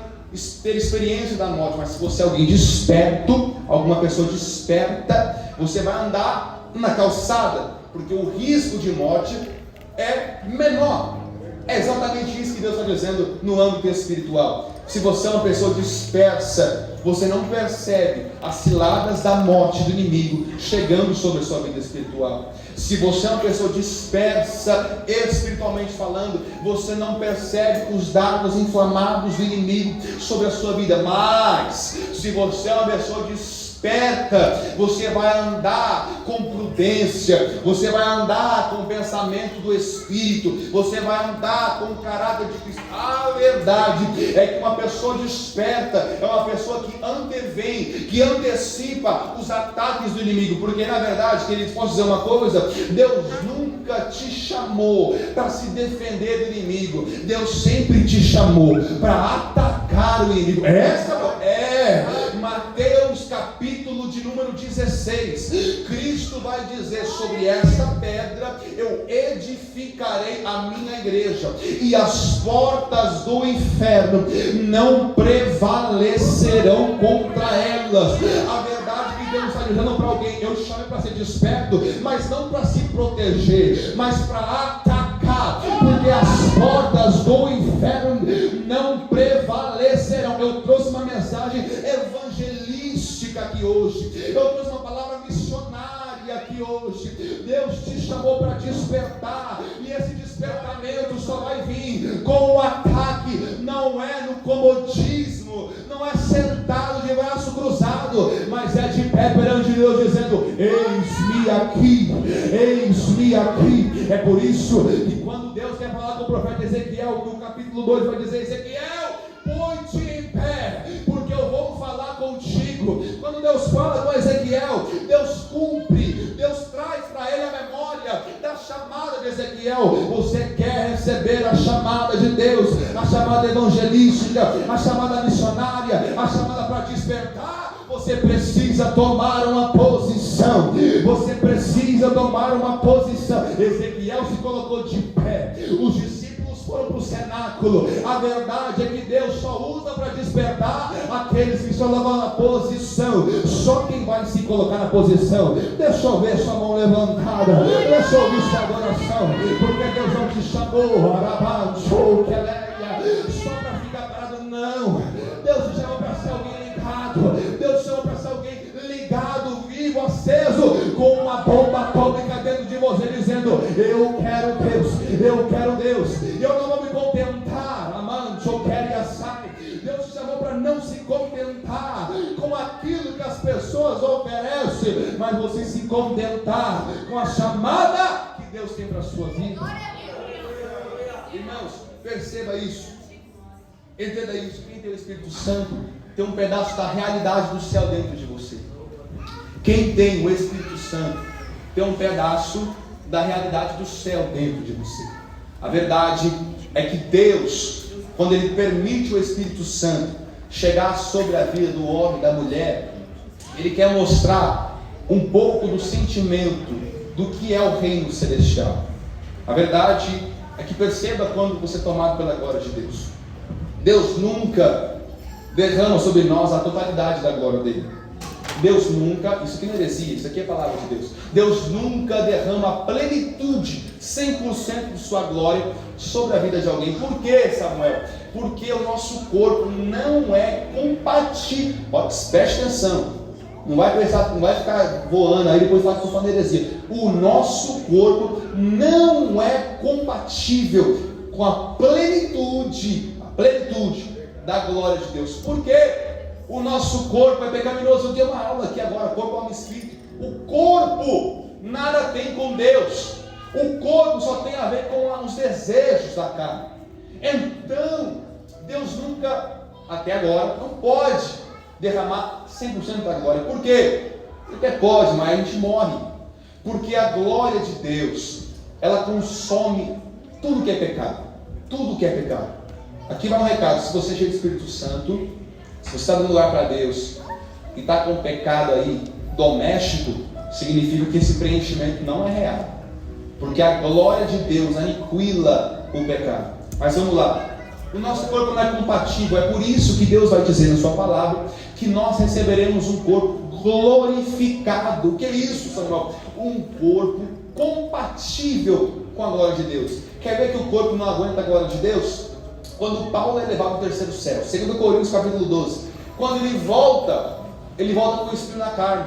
Speaker 2: ter experiência da morte. Mas se você é alguém desperto, alguma pessoa desperta, você vai andar na calçada, porque o risco de morte é menor. É exatamente isso que Deus está dizendo no âmbito espiritual. Se você é uma pessoa dispersa, você não percebe as ciladas da morte do inimigo chegando sobre a sua vida espiritual. Se você é uma pessoa dispersa, espiritualmente falando, você não percebe os dardos inflamados do inimigo sobre a sua vida. Mas, se você é uma pessoa dispersa, você vai andar com prudência, você vai andar com o pensamento do Espírito, você vai andar com o caráter de Cristo. A verdade é que uma pessoa desperta é uma pessoa que antevém, que antecipa os ataques do inimigo, porque na verdade, queridos, posso dizer uma coisa: Deus nunca te chamou para se defender do inimigo, Deus sempre te chamou para atacar o inimigo. Essa é Mateus capítulo de número 16. Cristo vai dizer: sobre essa pedra eu edificarei a minha igreja, e as portas do inferno não prevalecerão contra elas. A verdade que Deus está dizendo para alguém: eu te chamei para ser desperto, mas não para se proteger, mas para atacar, porque as portas do inferno não prevalecerão. Eu trouxe uma mensagem evangelística aqui hoje, eu trouxe uma palavra missionária aqui hoje. Deus te chamou para despertar, e esse despertamento só vai vir com o ataque, não é no comodismo, não é sentado de braço cruzado,
Speaker 1: eis-me aqui, eis-me aqui. É por isso que quando Deus quer falar com o profeta Ezequiel, no capítulo 2 vai dizer: Ezequiel, põe-te em pé, porque eu vou falar contigo. Quando Deus fala com Ezequiel, Deus cumpre, Deus traz para ele a memória da chamada de Ezequiel. Você quer receber a chamada de Deus, a chamada evangelística, a chamada missionária, a chamada para despertar? Você precisa tomar uma posição. Você precisa tomar uma posição. Ezequiel se colocou de pé. Os discípulos foram para o cenáculo. A verdade é que Deus só usa para despertar aqueles que estão levando a posição. Só quem vai se colocar na posição. Deixa eu ver sua mão levantada. Deixa eu ouvir sua adoração. Porque Deus não te chamou só para ficar parado, não. Deus te chamou para ser alguém ligado. Deus te chamou para ser alguém ligado, vivo, aceso, com uma bomba atômica dentro de você, dizendo: eu quero Deus, eu quero Deus, eu não vou me contentar, amante, eu quero assar. Deus te chamou para não se contentar com aquilo que as pessoas oferecem, mas você se contentar com a chamada que Deus tem para a sua vida. Irmãos, perceba isso, entenda isso. Quem tem o Espírito Santo tem um pedaço da realidade do céu dentro de você. Quem tem o Espírito Santo tem um pedaço da realidade do céu dentro de você. A verdade é que Deus, quando Ele permite o Espírito Santo chegar sobre a vida do homem e da mulher, Ele quer mostrar um pouco do sentimento do que é o reino celestial. A verdade é que perceba, quando você é tomado pela glória de Deus, Deus nunca derrama sobre nós a totalidade da glória dele. Deus nunca, isso aqui não é heresia, isso aqui é a palavra de Deus. Deus nunca derrama a plenitude, 100% de sua glória sobre a vida de alguém. Por quê, Samuel? Porque o nosso corpo não é compatível. Preste atenção. Não vai ficar voando aí depois falar que estou falando heresia. O nosso corpo não é compatível com a plenitude da glória de Deus. Por quê? O nosso corpo é pecaminoso. Eu tenho uma aula aqui agora, corpo, alma e espírito. O corpo nada tem com Deus. O corpo só tem a ver com os desejos da carne. Então, Deus nunca, até agora, não pode derramar 100% da glória. Por quê? Até pode, mas a gente morre. Porque a glória de Deus, ela consome tudo que é pecado. Tudo que é pecado. Aqui vai um recado: se você é cheio do Espírito Santo, se você está dando lugar para Deus e está com pecado aí doméstico, significa que esse preenchimento não é real. Porque a glória de Deus aniquila o pecado. Mas vamos lá. O nosso corpo não é compatível. É por isso que Deus vai dizer na sua palavra que nós receberemos um corpo glorificado. O que é isso, Samuel? Um corpo compatível com a glória de Deus. Quer ver que o corpo não aguenta a glória de Deus? Quando Paulo é levado ao terceiro céu, 2 Coríntios capítulo 12, quando ele volta com o espírito na carne.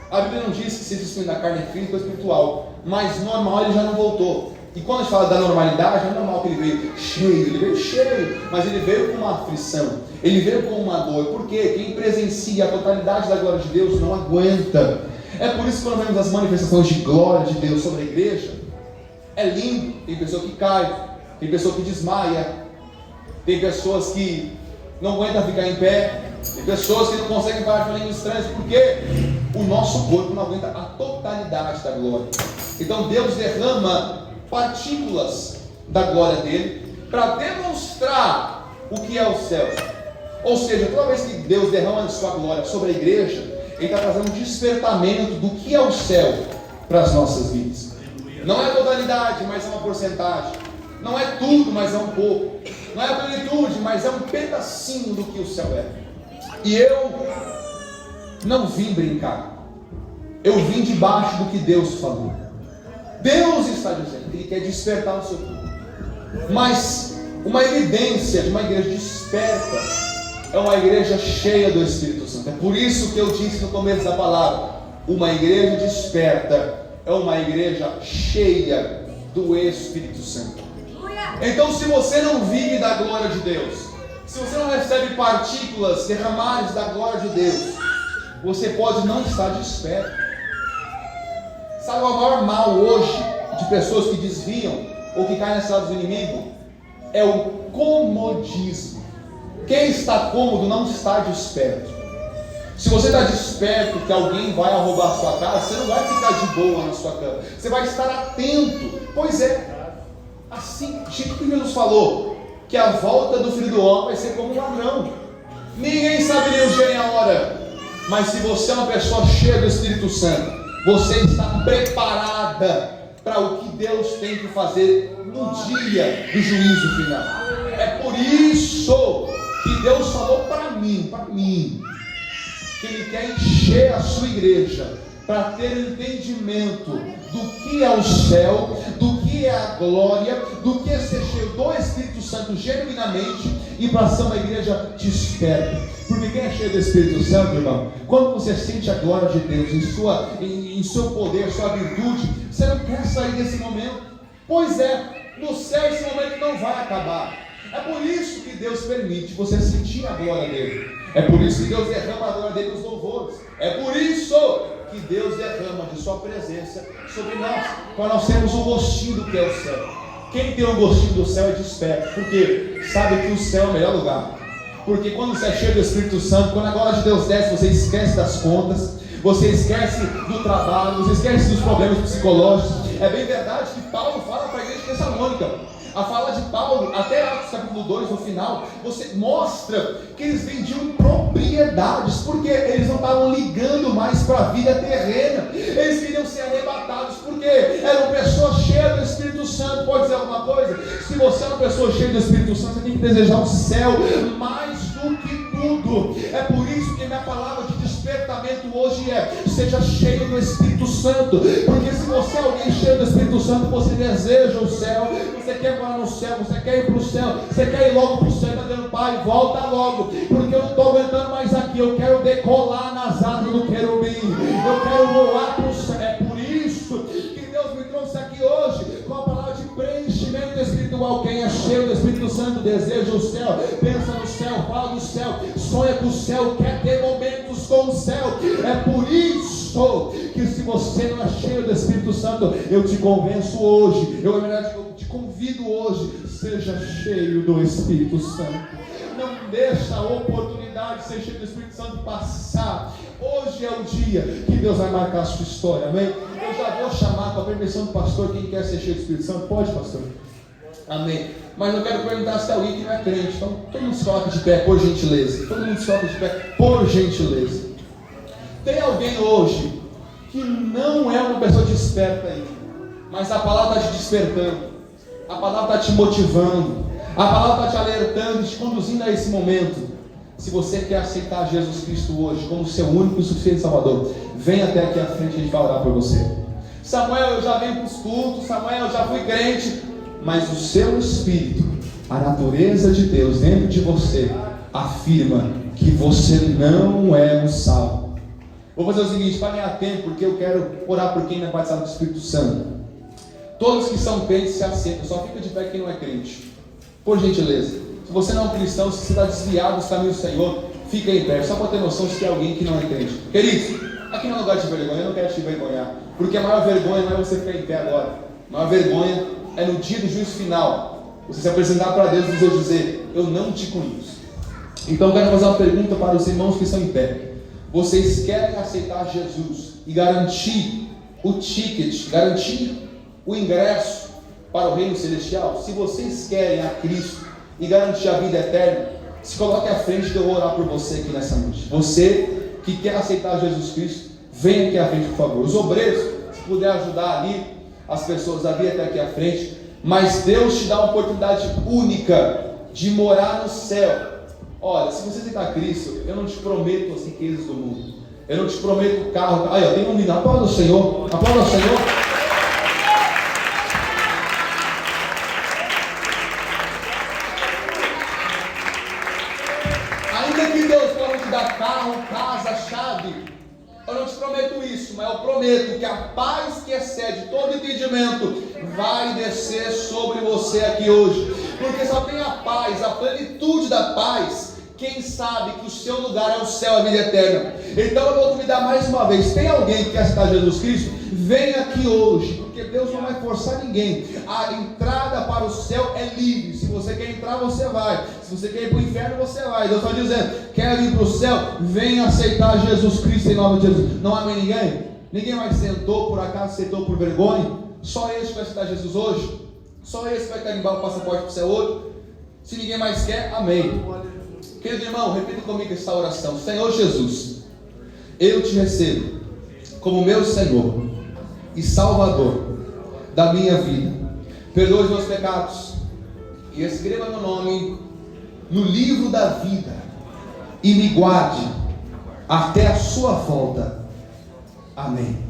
Speaker 1: A Bíblia não diz que se esse espírito na carne é físico ou espiritual, mas normal ele já não voltou. E quando a gente fala da normalidade, não é normal que ele veio cheio, mas ele veio com uma aflição, ele veio com uma dor. Por quê? Quem presencia a totalidade da glória de Deus não aguenta. É por isso que quando vemos as manifestações de glória de Deus sobre a igreja, é lindo. Tem pessoa que cai, tem pessoa que desmaia, tem pessoas que não aguentam ficar em pé, tem pessoas que não conseguem parar de falar línguas estranhas, porque o nosso corpo não aguenta a totalidade da glória. Então Deus derrama partículas da glória dele para demonstrar o que é o céu. Ou seja, toda vez que Deus derrama a sua glória sobre a igreja, Ele está trazendo um despertamento do que é o céu para as nossas vidas. Não é a totalidade, mas é uma porcentagem. Não é tudo, mas é um pouco. Não é a plenitude, mas é um pedacinho do que o céu é. E eu não vim brincar. Eu vim debaixo do que Deus falou. Deus está dizendo que Ele quer despertar o seu corpo. Mas uma evidência de uma igreja desperta é uma igreja cheia do Espírito Santo. É por isso que eu disse no começo da palavra: uma igreja desperta é uma igreja cheia do Espírito Santo. Então, se você não vive da glória de Deus, se você não recebe partículas derramadas da glória de Deus, você pode não estar desperto.
Speaker 2: Sabe o maior mal hoje de pessoas que desviam ou que caem nas ciladas do inimigo? É o comodismo. Quem está cômodo não está desperto. Se você está desperto que alguém vai roubar a sua casa, você não vai ficar de boa na sua cama, você vai estar atento. Pois é, assim, que Jesus falou, que a volta do Filho do Homem vai ser como um ladrão. Ninguém sabe nem o dia nem a hora. Mas se você é uma pessoa cheia do Espírito Santo, você está preparada para o que Deus tem que fazer no dia do juízo final. É por isso que Deus falou para mim, que Ele quer encher a sua igreja para ter entendimento do que é o céu, do que é a glória, do que é ser cheio do Espírito Santo genuinamente, e para ser uma igreja desperta. Porque quem é cheio do Espírito Santo, irmão, quando você sente a glória de Deus em seu poder, sua virtude, você não quer sair desse momento. Pois é, no céu esse momento não vai acabar. É por isso que Deus permite você sentir a glória dele. É por isso que Deus derrama a glória dele nos louvores. É por isso que Deus derrama de sua presença sobre nós, para nós termos o gostinho do que é o céu. Quem tem o gostinho do céu é desperto, porque sabe que o céu é o melhor lugar. Porque quando você é cheio do Espírito Santo, quando a glória de Deus desce, você esquece das contas, você esquece do trabalho, você esquece dos problemas psicológicos. É bem verdade que Paulo fala para a igreja de Tessalônica. A fala de Paulo, até Atos capítulo 2, no final, você mostra que eles vendiam propriedades, porque eles não estavam ligando mais para a vida terrena, eles queriam ser arrebatados, porque eram pessoas cheias do Espírito Santo. Pode dizer alguma coisa? Se você é uma pessoa cheia do Espírito Santo, você tem que desejar o céu mais do que tudo. É por isso que minha palavra de despertamento hoje é: seja cheio do Espírito Santo, porque se você é alguém cheio do Espírito Santo, você deseja o céu, você quer morar no céu, você quer ir para o céu, você quer ir logo para o céu, está dizendo: Pai, volta logo, porque eu não estou aguentando mais aqui, eu quero decolar nas asas do querubim, eu quero voar para o céu. É por isso que Deus me trouxe aqui hoje com a palavra de preenchimento espiritual. Quem é cheio do Espírito Santo deseja o céu, pensa no céu, fala do céu, sonha com o céu, quer ter momentos com o céu. É por isso que, se você não é cheio do Espírito Santo, eu te convenço hoje, eu te convido hoje: seja cheio do Espírito Santo. Não deixa a oportunidade de ser cheio do Espírito Santo passar. Hoje é o dia que Deus vai marcar a sua história, amém? Eu já vou chamar, com a permissão do pastor, quem quer ser cheio do Espírito Santo. Pode, pastor? Amém. Mas eu quero perguntar se tem alguém que não é crente. Então, todo mundo se coloca de pé, por gentileza. Todo mundo se coloca de pé, por gentileza. Tem alguém hoje que não é uma pessoa desperta ainda, mas a palavra está te despertando, a palavra está te motivando, a palavra está te alertando e te conduzindo a esse momento. Se você quer aceitar Jesus Cristo hoje como seu único e suficiente Salvador, vem até aqui à frente, a gente vai orar por você. Samuel, eu já venho para os cultos, Samuel, eu já fui crente, mas o seu espírito, a natureza de Deus dentro de você, afirma que você não é um salvo. Vou fazer o seguinte, para ganhar tempo, porque eu quero orar por quem não é batizado do Espírito Santo. Todos que são crentes se assentam, só fica de pé quem não é crente, por gentileza. Se você não é um cristão, se você está desviado dos caminhos do Senhor, fica em pé, só para ter noção se tem alguém que não é crente. Queridos, aqui não é lugar de vergonha, eu não quero te envergonhar, porque a maior vergonha não é você ficar em pé agora. A maior vergonha é no dia do juízo final, você se apresentar para Deus e dizer: eu não te conheço. Então eu quero fazer uma pergunta para os irmãos que estão em pé. Vocês querem aceitar Jesus e garantir o ticket, garantir o ingresso para o reino celestial? Se vocês querem a Cristo e garantir a vida eterna, se coloque à frente que eu vou orar por você aqui nessa noite. Você que quer aceitar Jesus Cristo, vem aqui à frente, por favor. Os obreiros, se puder ajudar ali as pessoas a vir até aqui à frente. Mas Deus te dá uma oportunidade única de morar no céu. Olha, se você aceitar Cristo, eu não te prometo as riquezas do mundo, eu não te prometo carro. Aí, ó, tem um hino. Aplauda o Senhor, aplauda o Senhor. Ainda que Deus possa te dar carro, casa, chave, eu não te prometo isso, mas eu prometo que a paz que excede todo entendimento vai descer sobre você aqui hoje, porque só tem a paz, a plenitude da paz, Quem sabe que o seu lugar é o céu, a vida eterna? Então eu vou convidar mais uma vez. Tem alguém que quer aceitar Jesus Cristo? Venha aqui hoje, porque Deus não vai forçar ninguém. A entrada para o céu é livre. Se você quer entrar, você vai. Se você quer ir para o inferno, você vai. Deus está dizendo: quer ir para o céu? Venha aceitar Jesus Cristo em nome de Jesus. Não há mais ninguém? Ninguém mais sentou por acaso, aceitou por vergonha? Só esse vai aceitar Jesus hoje? Só esse vai carimbar o passaporte para o céu hoje? Se ninguém mais quer, amém. Querido irmão, repita comigo essa oração. Senhor Jesus, eu te recebo como meu Senhor e Salvador da minha vida. Perdoe os meus pecados e escreva meu nome no livro da vida e me guarde até a sua volta. Amém.